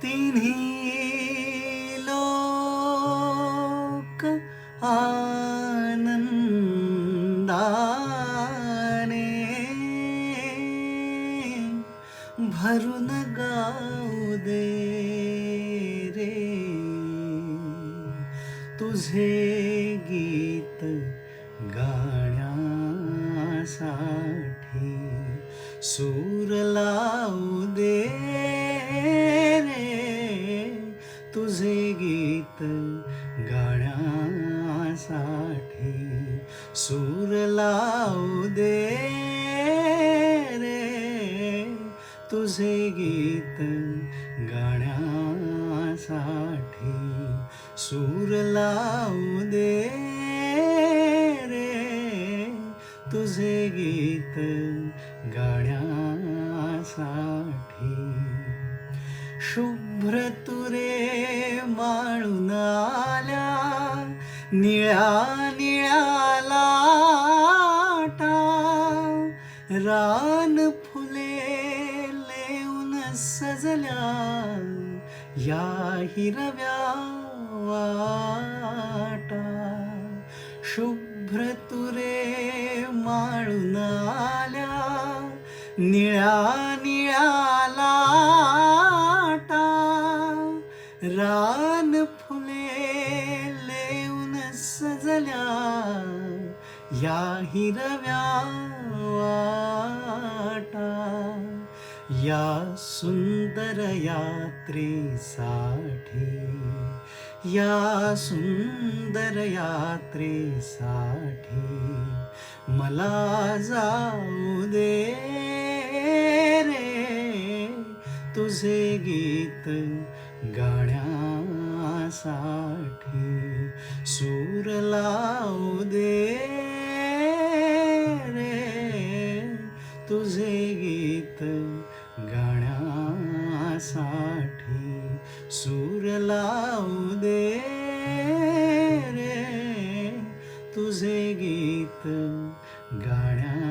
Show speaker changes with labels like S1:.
S1: तिन्ही लोक आनंदाने भरून गाऊ दे रे तुझे गीत गाण्यासाठी सूर लावू दे रे तुझे गीत गाण्यासाठी सूर लावू दे रे तुझे गीत गाण्यासाठी सूर लावू दे रे तुझे गीत गाण्यासाठी शुभ्र तुरे माळून आल्या निळ्या निळ्या लाटा रान फुले लेऊन सजल्या या हिरव्या वाटा शुभ्र तुरे माळून आल्या निळ्या निळ्या लाटा रान फुले लेऊन सजल्या या हिरव्या वाटा या सुंदर यात्रेसाठी या सुंदर यात्रेसाठी मला जाऊ दे रे तुझे गीत गाण्यासाठी सूर लावू दे रे तुझे गीत गाण्यासाठी सूर लावू दे रे तुझे गीत गाण्यासाठी